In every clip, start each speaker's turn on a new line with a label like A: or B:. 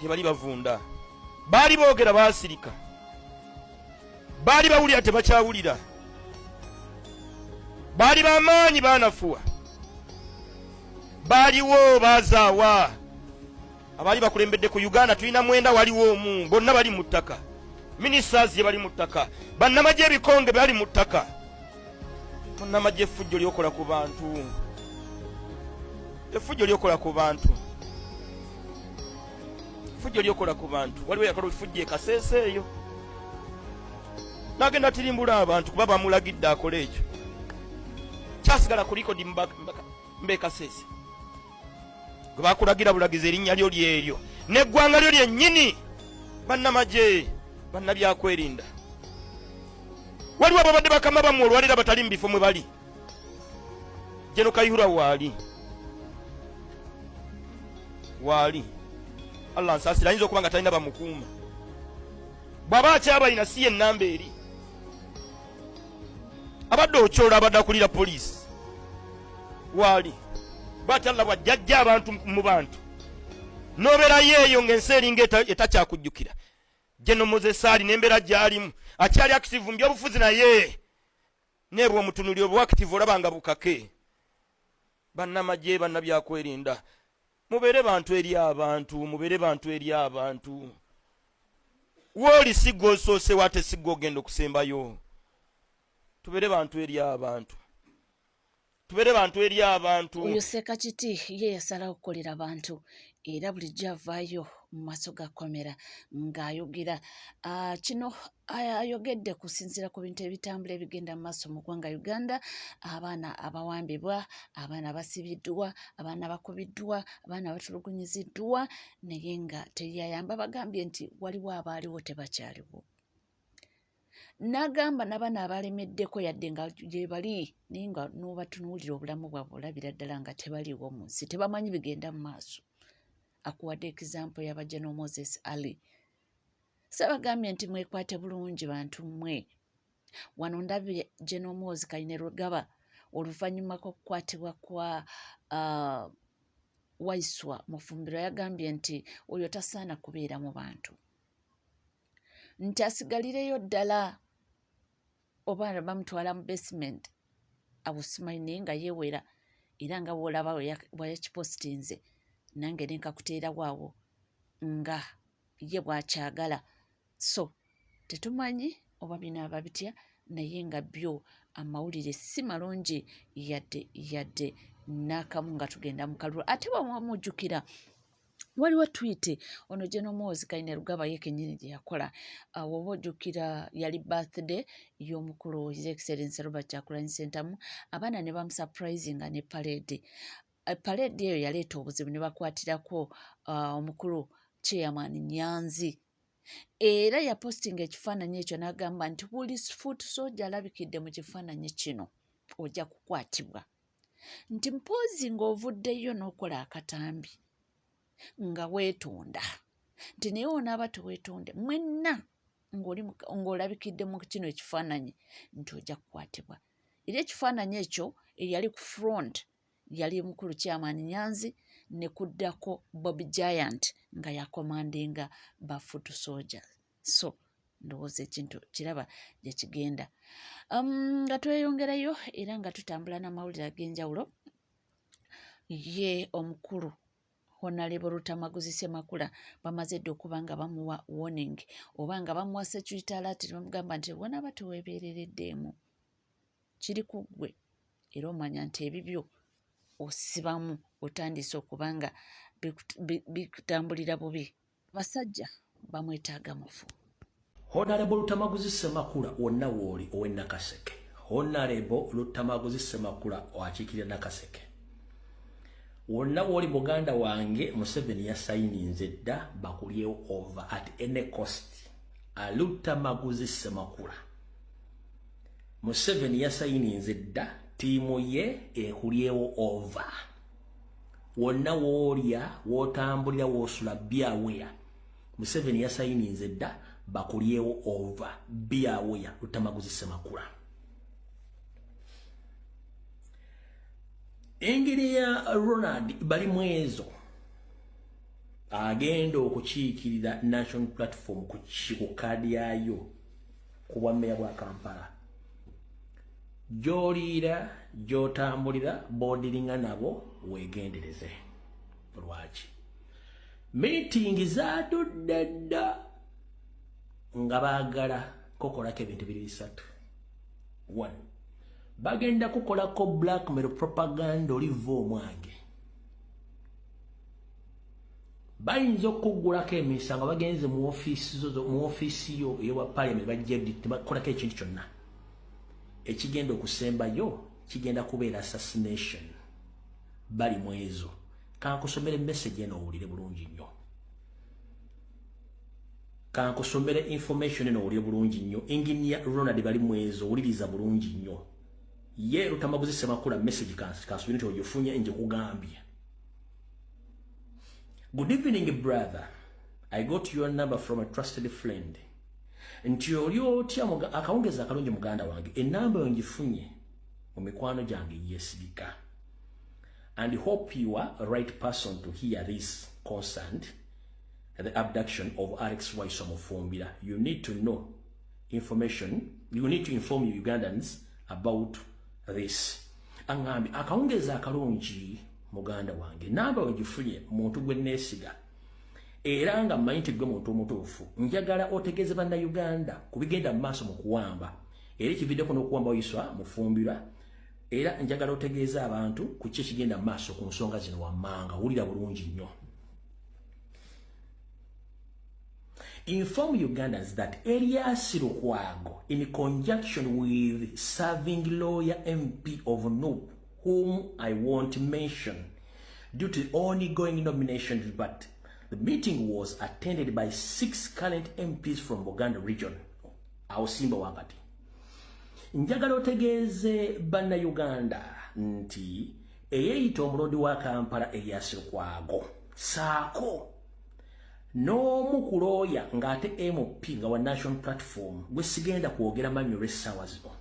A: tebali bavunda bali boogera baasirika bali bawulira tebakyawulira bali bamaanyi baanafuwa baliwo bazaawa abali bakulembedde ku Uganda tulina mwenda waliwo omu bonna bali mu ttaka ministers ye bali mu ttaka bannamagye ebikonge bali mu ttaka bannamagye effujjo lyokola ku bantu effujjo lyokola ku bantu effujjo lyokola ku bantu waliwo yakola effujjo Kasese eyo nagenda tirimbula abantu kuba bamulagidde akola ekyo kyasigala ku likodi mbe Kasese gwe bakulagira bulagizi erinnya lyo lyeryo n'eggwanga lyo lyennyini bannamagye bannabyakwerinda waliwo ababadde bakama bamu olwalira batali mu bifo mwe bali Jeno Kayihura waali Allah nsaasira ayinza okuba nga talina bamukuuma bw'aba akyabalina si ye nnamba eri abadde okyola abadde akulira poliisi waali bw'ati Allah bw'ajjajja abantu mu bantu n'obeerayo eyo ng'ensi eringa etakyakujjukira Jeno Moses Ali n'embeera gy'alimu akyali active mu byobufuzi naye nebwe omutunuliro obwa active olaba bukake bannamagye bannabyakwerinda mubeere bantu eri abantu wooli siggo osoose wate siggo ogenda okusembayo tubeere bantu eri abantu
B: oyo Ssekakiti ye yasalawo okukolera abantu era bulijjo avaayo mu maaso ga kamera ng'ayogera kino ayogedde kusinziira ku bintu ebitambula ebigenda mu maaso mu ggwanga Uganda abaana abawambibwa abaana basibiddwa abaana bakubiddwa abaana batulugunyiziddwa naye nga teyayamba bagambye nti waliwo abaaliwo tebakyaliwo n'agamba n'abaana abalemeddeko yadde nga gye bali naye nga n'obatunuulira obulamu bwabwe olabira ddala nga tebaliiwo mu nsi tebamanyi bigenda mu maaso akuwadde example y'aba Jeno Moses Ali sabagambye nti mwekwate bulungi bantu mmwe wano ndabye Jeno Moses Kainerugaba oluvannyuma kw'okukwatibwa kwa Waiswa Mufumbiro yagambye nti oyo tasaana kubeera mu bantu nti asigalireyo ddala oba bamutwala mu basement abusimanyi naye nga yeewera era nga bw'olaba bwayakipositinze nange nenkakuteerawo awo nga ye bwakyagala so tetumanyi oba binaaba bitya naye nga byo amawulire si malungi yadde n'akamu nga tugenda mu kalulu ate bwamujjukira waliwo tweet ono Jeno Moses Kainerugaba ye kennyini gye yakola woba ojjukira yali birthday y'omukulu His Excellency Robert Kyagulanyi Ssentamu abaana ne bamusurprisinga ne parade eyo yaleeta obuzibu ne bakwatirako omukulu Chairman Nyanzi era yapostinga ekifaananyi ekyo n'agamba nti buli foot soldier alabikidde mu kifaananyi kino ojja kukwatibwa nti mpoozi ng'ovuddeyo n'okola akatambi nga weetonda nti naye onaaba teweetonde mwenna ng'olabikidde mu kino ekifaananyi nti ojja kukwatibwa era ekifaananyi ekyo eyali ku front yali mukulu Chairman Nyanzi ne kuddako Bob Giant nga yakomandinga ba foot soldiers so ndowooza ekintu kiraba gye kigenda nga tweyongerayo era nga tutambula n'amawulire ag'enjawulo ye omukulu Honorable Lutamaguzi Ssemakula bamaze dde okuba nga bamuwa warning oba nga bamuwa security alert bamugamba nti wanaaba teweebeerereddeemu kiri ku ggwe era omanya nti ebibyo osibamu otandise okuba nga bikutambulira bubi basajja bamwetaaga mufu
C: Honorable Lutamaguzi Ssemakula wonna wooli ow'e Nakaseke Honorable Lutamaguzi Ssemakula owakiikirira Nakaseke wonna wooli muganda wange Museveni yasayininze dda bakulyewo over at any cost Lutamaguzi Ssemakula Museveni yasayininze dda tiimu ye ekulyewo over wonna woolya wootambulira woosula byawea Museveni yasayininze dda bakulyewo over byawea Lutamaguzi Ssemakula engeri ya Ronald bali mwezo agenda okukiikirira national platform ku kadi yayo ku bwammeeya bwa Kampala. Gy'oliira gy'otambulira b'odiringa nabo weegendereze. Lwaki? Meeting zaatudde dda nga baagala kukolako ebintu biri bisatu. 1. Bagenda kukolako blackmail propaganda oliva omwange. Bayinza okugulako emisango bagenze mu ofiisi yo ewa parliament bajja bakolako ekintu kyonna ekigenda okusembayo kigenda kubeera assassination. Bali mu ezo. Kankusomere message eno owulire bulungi nnyo. Kankusomere information eno owulire bulungi nnyo. Engineer Ronald bali mu ezo owuliriza bulungi nnyo. Ye Lutamaguzi Ssemakula message kansubira nti ogifunye nje kugambye. Good evening, brother. I got your number from a trusted friend. Nti oli otya akawungeza akalungi muganda wange. Enamba ongifunye mu mikwano gyange yesibika. And hope you are the right person to hear this concerned the abduction of Alex Waiso Mufumbira. You need to know information. You need to inform Ugandans about this. Angambi akawungeza akalungi muganda wange. Namba ongifunye muntu gwe neesiga. Era nga mmanyi gwe muntu omutuufu. Njagala otegeeze bannayuganda kubigenda mu maaso mu kuwamba. Era ekividde kuno okuwamba Waiso Mufumbira. Era njagala otegeeza abantu ku kye kigenda mu maaso ku nsonga zino wammanga. Wulira bulungi nnyo. Inform Ugandans that Elias Lukwago, in conjunction with serving lawyer MP of Nup, whom I won't mention, due to ongoing nominations, but the meeting was attended by 6 current MPs from Buganda region. Ausimba wakati. Njagala otegeeze bannayuganda nti eyeyita omulondi wa Kampala Elias Lukwago saako n'omu ku lawyer ng'ate MP nga wa national platform gwe sigenda kwogera manyo lw'essaawa zino.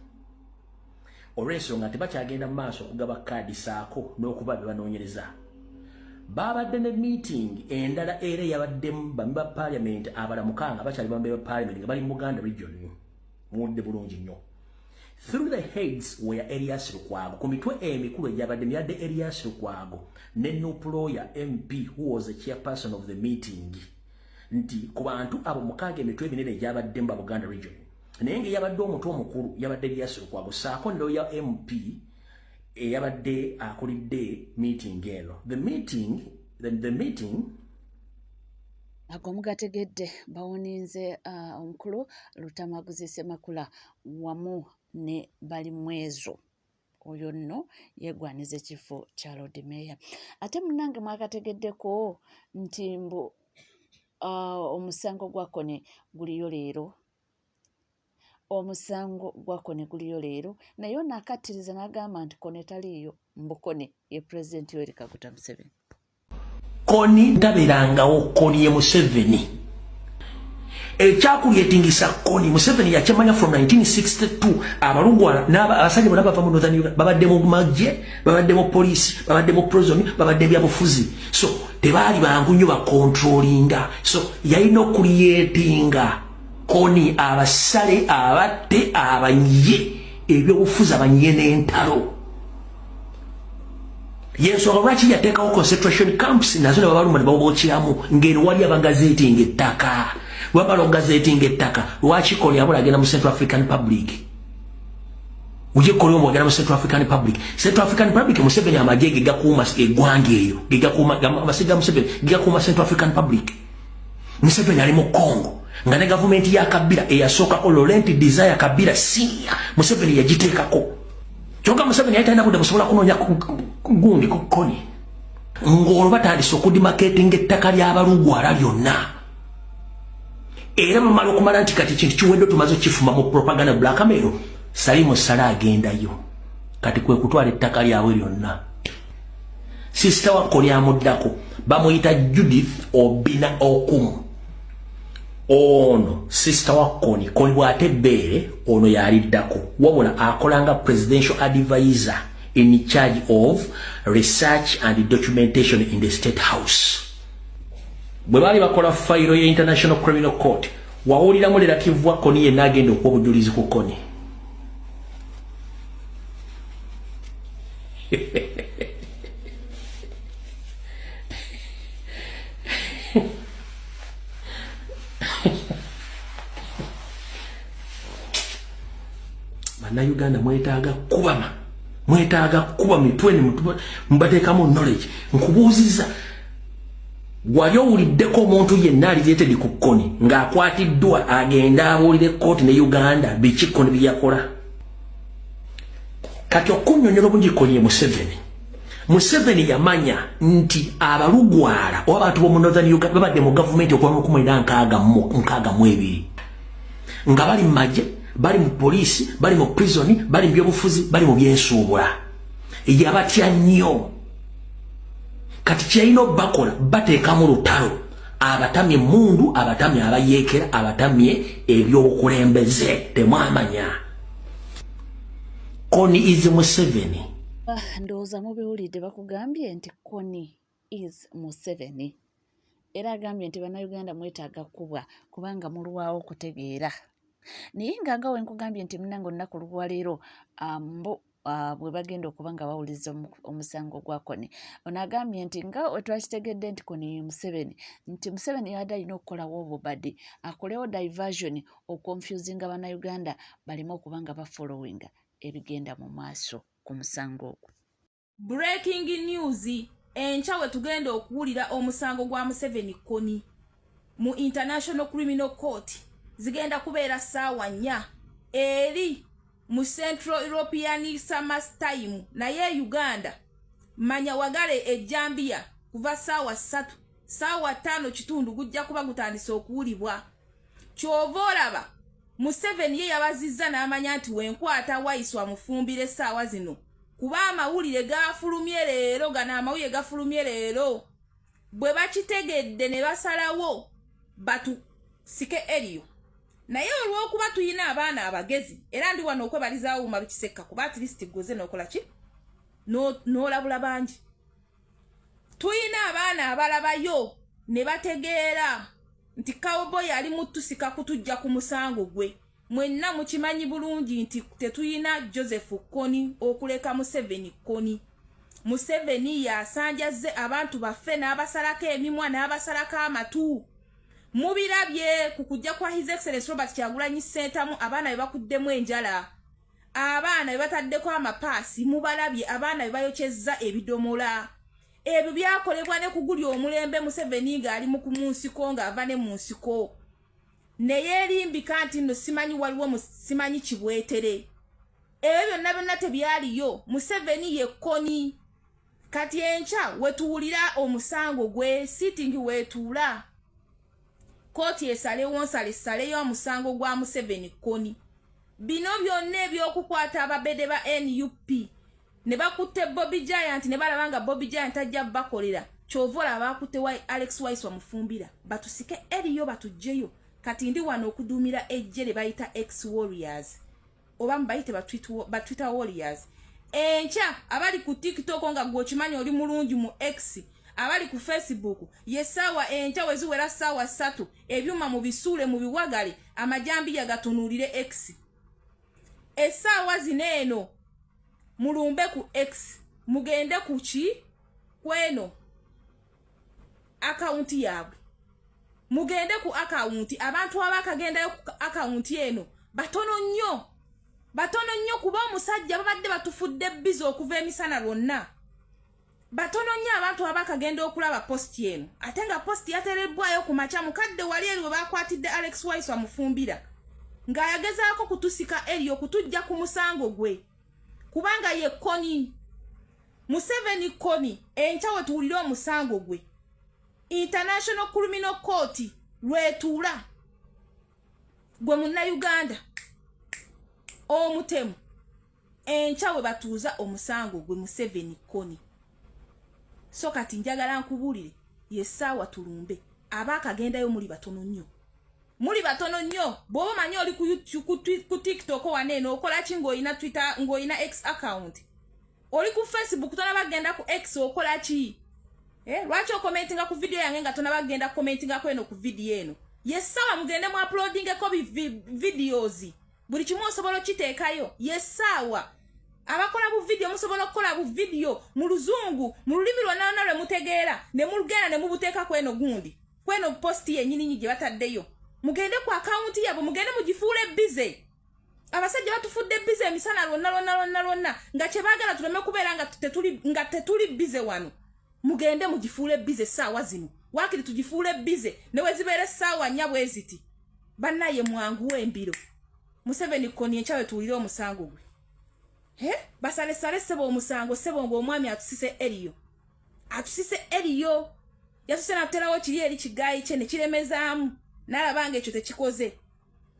C: Olw'ensonga tebakyagenda mu maaso okugaba kaadi saako n'okuba be banoonyereza. Babadde ne meeting endala era yabaddemu bambi ba parliament abalamukanga bakyali bambi ba parliament nga bali mu Buganda region. Muwulidde bulungi nnyo. Through the heads were Elias Lukwago. Ku mitwe emikulu egyabadde myadde Elias Lukwago ne Nup lawyer MP who was the chairperson of the meeting. Nti ku bantu abo mukaaga emitwe eminene egyabadde mu Buganda region. Naye ng'eyabadde omuntu omukulu yabadde Elias Lukwago saako ne lawyer MP eyabadde akulidde meeting eno. The meeting
B: ago mugategedde bawuninze omukulu Lutamaguzi Ssemakula wamu ne bali mwezo oyo nno yegwaniza ekifo kya Lord Mayor. Ate munange mwakategeddeko nti mbu omusango gwa Kone guliyo leero. Omusango gwa Kone guliyo leero naye nakattiriza n'agamba nti Kone taliyo. Mbu Kone ye President Yoweri Kaguta Museveni.
C: Koni taberangawo Koni ye Museveni. Ekyakulyetingisa Koni Museveni yakimanya from 1962 abalugwala n'abasajja bonna bava mu Northern Uganda babadde mu magye babadde mu police babadde mu prison babadde byabufuzi. So tebaali bangu nnyo bakontrolinga. So yalina okulyetinga Koni abasale abatte abanye ebyobufuzi abanye n'entalo. Yensonga lwaki yateekawo concentration camps nazo ne babaluma ne bawogokyamu ng'eno wali abagazeti ng'ettaka. Wabala ogazeti ng'ettaka lwaki Koni abula agenda mu Central African Republic. Uje Koni omu agenda mu Central African Republic. Central African Republic Museveni amagye ge gakuuma eggwanga eyo ge gakuuma amasiga Museveni ge gakuuma Central African Republic. Museveni ali mu Congo nga ne gavumenti ya Kabila eyasooka Laurent Desire Kabila Senior Museveni yagiteekako. Kyokka Museveni yali budde busobola kunoonya gundi ku Koni. Ng'olwo batandise okudimarketing ettaka ly'abalugwala lyonna. Era mumala okumala nti kati kintu kiwedde tumaze okifuma mu propaganda blackmail. Salimu Sala agendayo. Kati kwe kutwala ettaka lyabwe lyonna. Sister wa Koni amuddako bamuyita Judith Obina Okumu. Ono sister wa Koni bw'ate bbeere ono yaliddako wabula akolanga presidential advisor in charge of research and documentation in the State House. bwe bali bakola fayiro ya International Criminal Court wawuliramu relative wa Kony yenna agenda okuwa obujulizi ku Kony. Bana Uganda mwetaaga kuba mitweni mbateekamu knowledge. Nkubuuziza wali owuliddeko omuntu yenna alireetedi ku Kony ng'akwatiddwa agenda abuulire kooti ne Uganda biki Kony byeyakola? Kati okunnyonnyola obungi Kony ye Museveni yamanya nti abalugwala oba abantu b'omu Northern Uganda babadde mu gavumenti okuva mu 1962 nga bali mu magye, bali mu poliisi, bali mu prison, bali mu byobufuzi, bali mu byensuubula. Yabatya nnyo. Kati kyalina bakola bateekamu lutalo abatamye mundu, abatamye abayeekera, abatamye ebyobukulembeze. Temwamanya Kony is Museveni.
B: Ndowooza mubiwulidde bakugambye nti Kony is Museveni. Era agambye nti bannayuganda mwetaaga kubwa kubanga mulwawo okutegeera. Naye nga wenkugambye nti munnange olunaku lwaleero bwe bagenda okuba nga bawuliza omusango gwa Kony. Ono agambye nti nga wetwakitegedde nti Kony Museveni, nti Museveni yadde alina okukolawo obubadi, akolewo diversion okonfusinga bannayuganda baleme okuba nga bafollowinga ebigenda mu maaso ku musango ogwo.
D: Breaking news, enkya we tugenda okuwulira omusango gwa Museveni Kony mu International Criminal Court zigenda kubeera ssaawa 4 eri mu Central European Summer Time, naye Uganda manya wagale ejjambiya kuva ssaawa 3 ssaawa 5 kitundu gujja kuba gutandise okuwulibwa. Kyova olaba Museveni ye yabazizza n'amanya nti wenkwata Waiswa mufumbire essaawa zino kuba amawulire gafulumye leero, gana amawulire gafulumye leero. Bwe bakitegedde ne basalawo batusike eriyo. Naye olw'okuba tuyina abaana abagezi era ndi wano okwebalizaawo Uma Lukisekka kuba at least gwoze n'okola ki n'olabula bangi. Tuyina abaana abalabayo ne bategeera nti Cowboy ali mutusika kutujja ku musango gwe. Mwenna mukimanyi bulungi nti tetuyina Joseph Kony okuleka Museveni Kony. Museveni yasanjaze abantu baffe n'abasalako emimwa n'abasalako amatu. Mubirabye kukujja kwa His Excellency Robert Kyagulanyi Ssentamu abaana be bakuddemu enjala. Abaana be bataddeko amapaasi mubalabye, abaana be bayokyezza ebidomola. Ebyo byakolebwa ne kuguli omulembe Museveni ng'ali mu kumusiko ng'ava ne mu nsiko. Naye erimbika nti nno simanyi waliwo simanyi kibwetere. Ebyo byonna tebyaliyo. Museveni ye Kony. Kati enkya wetuwulira omusango gwe sitting wetuula. Kooti esalewo nsaleyo omusango gwa Museveni Kony. Bino byonna ebyokukwata ababede ba NUP ne bakutte Bobby Giant ne balaba nga Bobby Giant ajja bakolera. Kyovola bakutte Alex Waiswa mufumbira. Batusike eriyo batujjeyo. Kati ndi wano okuduumira ejje le bayita ex-warriors. Oba mbayite batwita warriors. Enkya abali ku TikTok nga gwokimanyi oli mulungi mu X. Abali ku Facebook yesawa enkya weziwera ssaawa 3 ebyuma mu bisuule mu biwagale amajambi yagatunulire X. Essaawa zineeno mulumbe ku X mugende ku ki kweno account yabwe. Mugende ku account abantu abakagendayo ku account eno batono nnyo kuba omusajja babadde batufudde bizo okuva emisana lwonna. Batono nnyo abantu abakagenda okulaba post eno. Ate nga post yaterebwayo ku macha mukadde wali eriwe bakwatidde Alex Waiswa mufumbira. Ng'ayagezaako kutusika eriyo kutujja ku musango gwe. Kubanga ye Kony. Museveni Kony enkya we tuwulira omusango gwe. International Criminal Court lwetuula. Gwe munnayuganda omutemu enkya we batuuza omusango gwe Museveni Kony. So kati njagala nkubuulire yessaawa tulumbe abakagendayo muli batono nnyo. Bw'oba manyi oli ku TikTok waneeno okola ki ng'olina Twitter ng'olina X account. Oli ku Facebook tolaba bagenda ku X okola ki? Lwaki okomentinga ku video yange nga tonabagenda commentinga ko eno ku video eno? Yesawa mugende mu uploading ko videos. Buli kimu osobola kiteekayo. Yesawa. Abakola bu video musobola okukola bu video mu luzungu, mu lulimi lwonna lwe mutegeera, ne mulugenda ne mubuteeka ku eno gundi. Ku eno post yennyini gye bataddeyo. Mugende ku account yabo, mugende mugifuule busy. Abasajja batufudde busy emisana lwonna nga kye baagala tuleme kubeera nga tetuli busy wano. Mugende mugifuule busy saawa zino. Wakiri tugifuule busy ne wezibeere saawa nnya bweziti. Bannaye mwanguwe embiro. Museveni Kony enkyawe tuwulire omusango gwe. Basale sebo omusango sebo ng'omwami atusise eriyo. Atusise eriyo. Yatuse naterawo kiri eri kigayi kye ne kiremezaamu. N'alabanga ekyo tekikoze.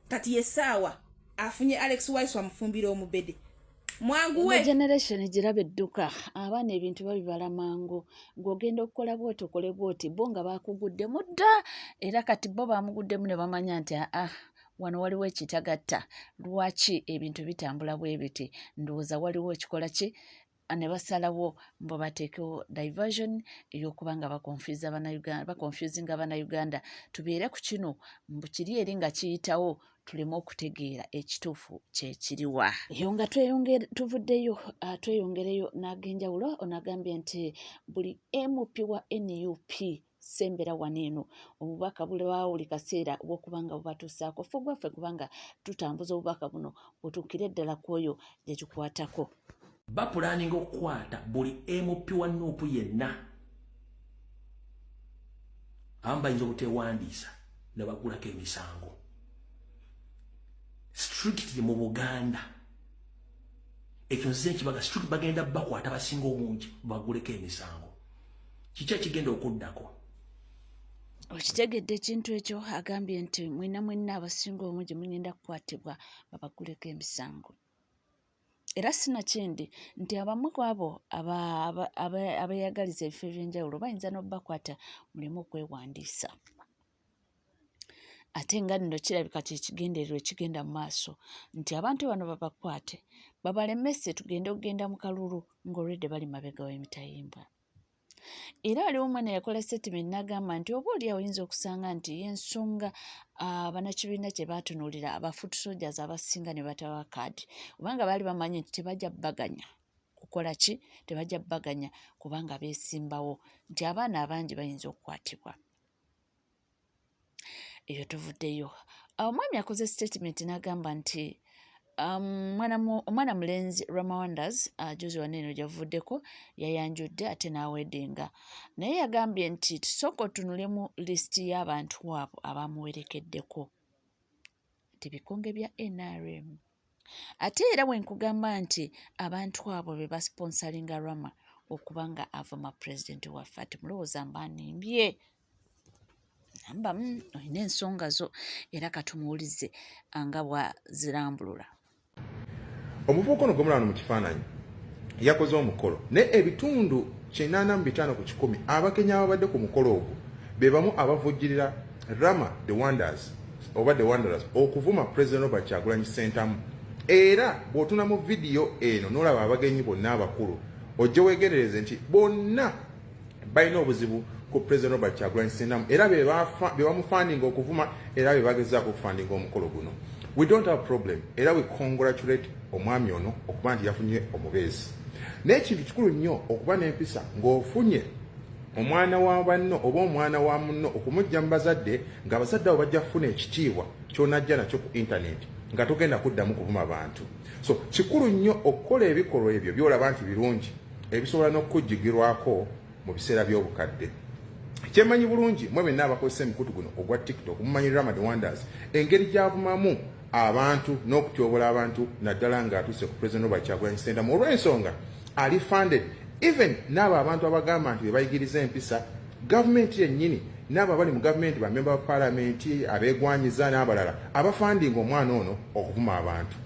D: Kati yesaawa afunye Alex Wise wamufumbira omubede. Mwanguwe
B: generation girabe edduka abaana ebintu babibala mangu ng'ogenda okukola bwoti okole bwoti bo nga bakugudde mudda era kati bo bamuguddemu ne bamanya nti wano waliwo ekitagatta lwaki ebintu bitambula bwe biti ndowooza waliwo ekikola ki ne basalawo mbo bateekewo diversion ey'okuba nga bakonfusinga abannayuganda tubeere ku kino mbu kiri eri nga kiyitawo tuleme okutegeera ekituufu kyekiriwa eyo nga tuvuddeyo tweyongereyo n'ag'enjawulo onagambye nti buli MP wa NUP sembera waneeno obubaka bulwawo buli kaseera obw'okubanga bubatuusaako ffe gwaffe kubanga tutambuza obubaka buno butuukire ddala ku oyo gye kikwatako.
C: Bapulaninga okukwata buli MP wa NUP yenna abamu bayinza obuteewandiisa ne bagulako emisango strictly mu Buganda ekyo nze kibaga strict bagenda bakwata basinga obungi baguleko emisango kiki ekigenda okuddako.
B: Okitegedde ekintu ekyo agambye nti mwenna abasinga obungi mugenda kukwatibwa babaguleko emisango. Era sinakindi nti abamu ku abo abeeyagaliza ebifo eby'enjawulo bayinza n'obakwata muleme okwewandiisa. Ate nga nno kirabika kyekigendererwa ekigenda mu maaso nti abantu bano babakwate babalemese tugende okugenda mu kalulu ng'olwedde bali mabega w'emitayimbwa. Era waliwo omwana yakola statement n'agamba nti oba oli oyinza okusanga nti y'ensonga bannakibiina kye baatunuulira abafoot soldiers abasinga ne batawa kaadi kubanga baali bamanyi nti tebajja bbaganya kukola ki tebajja bbaganya kubanga beesimbawo nti abaana abangi bayinza okukwatibwa. Eyo tuvuddeyo. Omwami akoze statement n'agamba nti omwana mulenzi Rama Wonders juzi waneeno gyavuddeko yayanjudde ate n'awedinga naye yagambye nti tusooka otunulemu lisiti y'abantu abo abamuwerekeddeko nti bikonge bya NRM ate era bwe nkugamba nti abantu abo be basponsalinga Rama okuba nga avuma pulezidenti waffe ati mulowooza mbanimbye namba olina ensonga zo era katumuwulize nga bwazirambulula.
E: Omuvubuka ono gwemulaba mu kifaananyi yakoze omukolo naye ebitundu 85 ku 100 abakenya ababadde ku mukolo ogwo be bamu abavujjirira Rama the Wonders oba the Wanderers okuvuma President Robert Kyagulanyi Ssentamu. Era bw'otuna mu vidiyo eno n'olaba abagenyi bonna abakulu ojje weegerereze nti bonna balina obuzibu ku President Robert Kyagulanyi Ssentamu era be bamufandinga okuvuma era be bagezaako okufandinga omukolo guno. We don't have problem era we congratulate omwami ono okuba nti yafunye omubeezi. N'ekintu kikulu nnyo okuba n'empisa ng'ofunye omwana wa banno oba omwana wa munno okumujja mu bazadde ng'abazadde abo bajja kufuna ekitiibwa ky'onajja nakyo ku internet nga togenda kuddamu kuvuma abantu. So kikulu nnyo okukola ebikolwa ebyo by'olaba nti birungi ebisobola n'okukujjigirwako mu biseera by'obukadde. Kyemanyi bulungi mwe benna abakozesa emikutu guno ogwa TikTok mumanyi Rama the Wonders engeri gy'avumamu abantu n'okutyobola abantu naddala ng'atuuse ku President Robert Kyagulanyi Ssentamu olw'ensonga ali funded even n'abo abantu abagamba nti be bayigiriza empisa gavumenti yennyini n'abo abali mu gavumenti bamemba ba paalamenti abeegwanyiza n'abalala abafandinga omwana ono okuvuma abantu.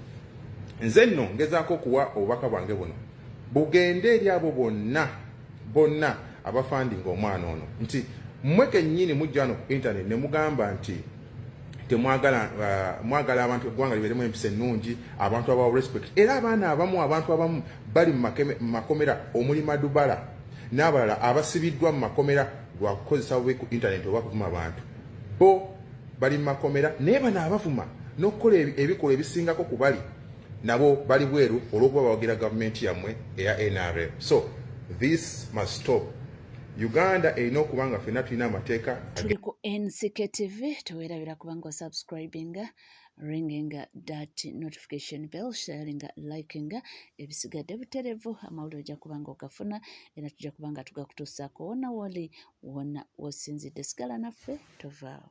E: Nze nno ngezaako okuwa obubaka bwange buno bugende eri abo bonna abafandinga omwana ono nti mmwe kennyini mujja wano ku internet ne mugamba nti mwagala abantu eggwanga libeeremu empisa ennungi abantu abawa respect era abaana abamu abantu abamu bali mu makomera omuli Madubala n'abalala abasibiddwa mu makomera lwa kukozesa bubi ku intaneti oba kuvuma abantu bo bali mu makomera naye bano abavuma n'okukola ebikolwa ebisingako ku bali nabo bali bweru olw'okuba bawagira gavumenti yammwe eya NRM. So this must stop. Uganda erina okuba nga ffenna tulina amateeka.
B: Tuli ku NCK TV, teweerabira kubanga osubscribinga, ringinga that notification bell, sharinga, likinga, ebisigadde buterevu amawulire ojja kubanga ogafuna era tujja kubanga tugakutuusaako wonna woli wonna wosinzidde. Sigala naffe tovaawo.